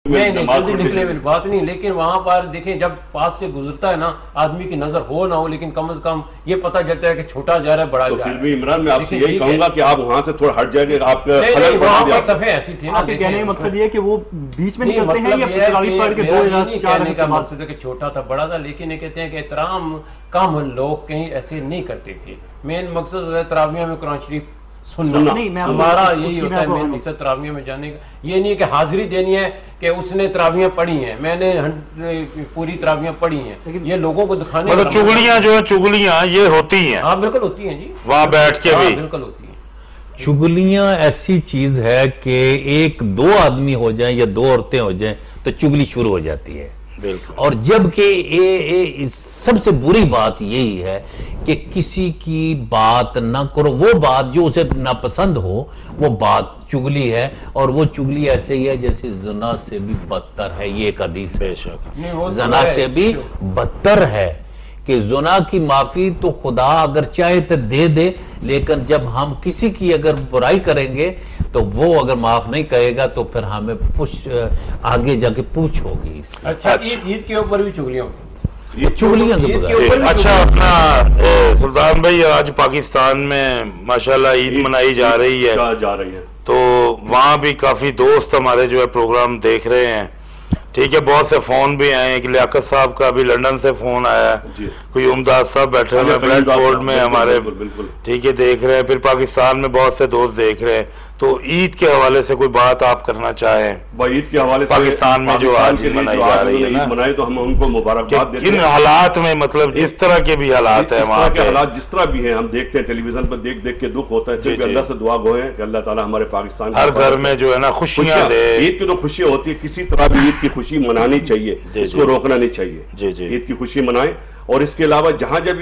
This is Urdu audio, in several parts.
نہیں جلدی نکلے والی بات نہیں، لیکن وہاں پر دیکھیں جب پاس سے گزرتا ہے نا آدمی کی نظر ہو نہ ہو، لیکن کم از کم یہ پتہ چلتا ہے کہ چھوٹا جا رہا ہے بڑا جا رہا ہے۔ پھر بھی عمران میں آپ سے یہی کہوں گا کہ آپ وہاں سے تھوڑا ہٹ جائیں گے، آپ وہاں پر صفحے ایسی تھی نا، آپ کے کہنے کا مطلب یہ ہے کہ وہ بیچ میں نکلتے ہیں یا کہنے کا مقصد ہے کہ چھوٹا تھا بڑا تھا، لیکن یہ کہتے ہیں کہ احترام کم لوگ کہیں ایسے نہیں کرتے تھے۔ مین مقصد ہے تراویہ میں قرآن شریف سننا، ہمارا یہی ہوتا ہے مین مقصد تراویہ میں جانے کا۔ یہ نہیں کہ حاضری دینی ہے کہ اس نے تراویہ پڑھی ہیں، میں نے پوری تراویہ پڑھی ہیں، یہ لوگوں کو دکھانے مطلب چگلیاں جو ہیں چگلیاں یہ ہوتی ہیں؟ ہاں بالکل ہوتی ہیں جی، وہاں بیٹھ کے بھی بالکل ہوتی ہیں۔ چگلیاں ایسی چیز ہے کہ ایک دو آدمی ہو جائیں یا دو عورتیں ہو جائیں تو چگلی شروع ہو جاتی ہے۔ اور جبکہ سب سے بری بات یہی ہے کہ کسی کی بات نہ کرو، وہ بات جو اسے ناپسند ہو وہ بات چگلی ہے، اور وہ چگلی ایسے ہی ہے جیسے زنا سے بھی بدتر ہے۔ یہ ایک حدیث بے شک زنا سے بھی بدتر ہے کہ زنا کی معافی تو خدا اگر چاہے تو دے دے، لیکن جب ہم کسی کی اگر برائی کریں گے تو وہ اگر معاف نہیں کہے گا تو پھر ہمیں آگے جا کے پوچھ ہوگی۔ اچھا عید کے اوپر بھی چگلیاں ہوتی ہیں؟ چگلیاں اچھا اپنا سلطان بھائی آج پاکستان میں ماشاءاللہ عید منائی جا رہی ہے، تو وہاں بھی کافی دوست ہمارے جو ہے پروگرام دیکھ رہے ہیں، ٹھیک ہے، بہت سے فون بھی آئے ہیں کہ لیاقت صاحب کا بھی لندن سے فون آیا ہے، کوئی امداد صاحب بیٹھے ہوئے بلیڈ بورڈ میں ہمارے، ٹھیک ہے، دیکھ رہے ہیں، پھر پاکستان میں بہت سے دوست دیکھ رہے ہیں، تو عید کے حوالے سے کوئی بات آپ کرنا چاہیں؟ عید کے حوالے سے پاکستان میں جو آج منائی جا رہی ہے عید منائے تو ہم ان کو مبارکباد دیتے ہیں۔ ان حالات میں مطلب جس طرح کے بھی حالات ہیں وہاں کے حالات جس طرح بھی ہیں ہم دیکھتے ہیں، ٹیلی ویژن پر دیکھ کے دکھ ہوتا ہے، پھر بھی اللہ سے دعا گو ہیں کہ اللہ تعالیٰ ہمارے پاکستان ہر گھر میں جو ہے نا خوشیاں دے۔ عید کی تو خوشی ہوتی ہے، کسی طرح بھی عید کی خوشی منانی چاہیے، اس کو روکنا نہیں چاہیے۔ عید کی خوشی منائیں، اور اس کے علاوہ جہاں جب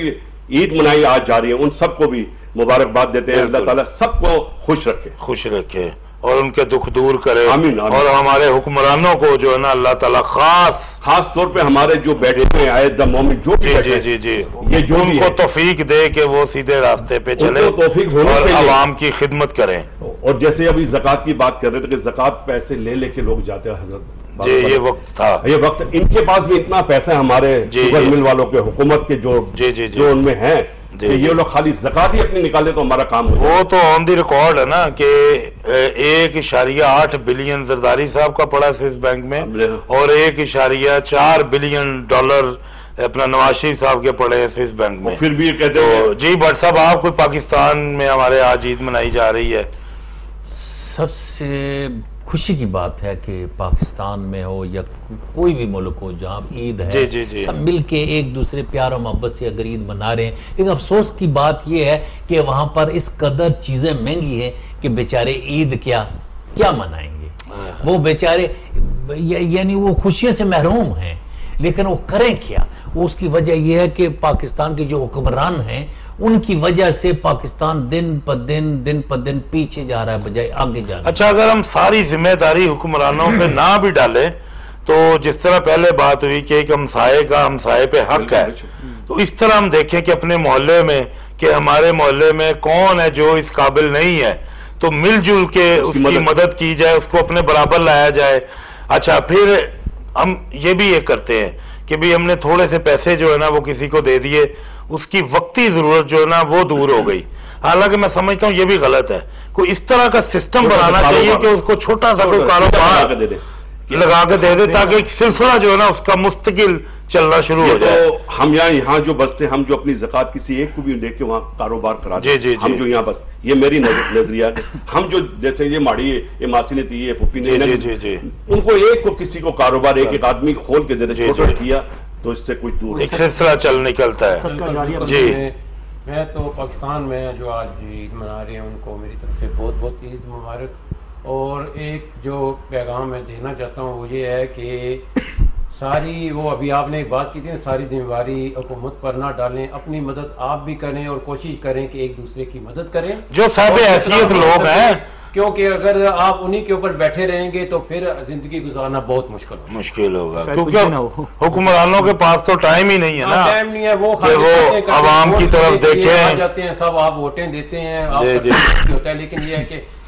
عید منائی آج جا رہی ہے ان سب کو بھی مبارکباد دیتے ہیں، اللہ تعالیٰ سب کو خوش رکھے اور ان کے دکھ دور کرے، آمین آمین۔ اور ہمارے حکمرانوں کو جو ہے نا اللہ تعالیٰ خاص طور پہ ہمارے جو بیٹھے ہوئے آئے دا مومن جو بھی یہ جو ان کو توفیق دے کہ وہ سیدھے راستے پہ چلے اور عوام کی خدمت کریں۔ اور جیسے ابھی زکوٰۃ کی بات کر رہے تھے کہ زکوٰۃ پیسے لے کے لوگ جاتے ہیں، حضرت یہ وقت تھا، یہ وقت ان کے پاس بھی اتنا پیسہ ہے ہمارے شوگر مل والوں کے، حکومت کے جو ان میں ہیں، کہ یہ لوگ خالی زکوٰۃ ہی اپنی نکالے تو ہمارا کام ہو۔ وہ تو آن دی ریکارڈ ہے نا کہ 1.8 بلین زرداری صاحب کا پڑا سوئس بینک میں، اور 1.4 بلین ڈالر اپنا نواز شریف صاحب کے پڑے ہیں سوئس بینک میں۔ پھر بھی یہ کہتے ہیں جی بٹ صاحب آپ کوئی پاکستان میں ہمارے آج عید منائی جا رہی ہے، سب سے خوشی کی بات ہے کہ پاکستان میں ہو یا کوئی بھی ملک ہو جہاں عید ہے، سب مل کے ایک دوسرے پیار و محبت سے اگر عید منا رہے ہیں، لیکن افسوس کی بات یہ ہے کہ وہاں پر اس قدر چیزیں مہنگی ہیں کہ بیچارے عید کیا منائیں گے، وہ بیچارے یعنی وہ خوشیوں سے محروم ہیں، لیکن وہ کریں کیا؟ وہ اس کی وجہ یہ ہے کہ پاکستان کے جو حکمران ہیں ان کی وجہ سے پاکستان دن پہ دن پیچھے جا رہا ہے بجائے آگے جا رہا ہے۔ اچھا اگر ہم ساری ذمہ داری حکمرانوں پہ نہ بھی ڈالیں تو جس طرح پہلے بات ہوئی کہ ایک ہمسائے پہ حق ہے، تو اس طرح ہم دیکھیں کہ اپنے محلے میں کہ ہمارے محلے میں کون ہے جو اس قابل نہیں ہے، تو مل جل کے اس کی مدد کی جائے، اس کو اپنے برابر لایا جائے۔ اچھا پھر ہم یہ بھی یہ کرتے ہیں کہ بھی ہم نے تھوڑے سے پیسے جو ہے نا وہ کسی کو دے دیے، اس کی وقتی ضرورت جو ہے نا وہ دور ہو گئی، حالانکہ میں سمجھتا ہوں یہ بھی غلط ہے۔ کوئی اس طرح کا سسٹم بنانا چاہیے کہ اس کو چھوٹا سا کوئی کاروبار لگا کے دے دے تاکہ ایک سلسلہ جو ہے نا اس کا مستقل چلنا شروع ہو جائے۔ ہم یہاں جو بستے ہم جو اپنی زکوٰۃ کسی ایک کو بھی دے کے وہاں کاروبار کراتے ہیں، ہم جو یہاں بس یہ میری نظریہ ہے، ہم جو جیسے یہ ماڑی یہ ماسی نے تھی، یہ پھوپھی نے، ان کو ایک کو کسی کو کاروبار ایک آدمی کھول کے دے دے چھوٹا کیا تو اس سے کچھ دور ایک سلسلہ چل نکلتا ہے۔ جی میں تو پاکستان میں جو آج عید منا رہے ہیں ان کو میری طرف سے بہت بہت عید مبارک، اور ایک جو پیغام میں دینا چاہتا ہوں وہ یہ ہے کہ ساری وہ ابھی آپ نے ایک بات کی تھی، ساری ذمہ داری حکومت پر نہ ڈالیں، اپنی مدد آپ بھی کریں اور کوشش کریں کہ ایک دوسرے کی مدد کریں جو صاحب حیثیت لوگ ہیں، کیونکہ اگر آپ انہی کے اوپر بیٹھے رہیں گے تو پھر زندگی گزارنا بہت مشکل ہوگا، کیونکہ حکمرانوں کے پاس تو ٹائم ہی نہیں ہے نا، ٹائم نہیں ہے، وہ عوام کی طرف دیکھیں جاتے ہیں سب، آپ ووٹیں دیتے ہیں ہوتا ہے، لیکن یہ ہے کہ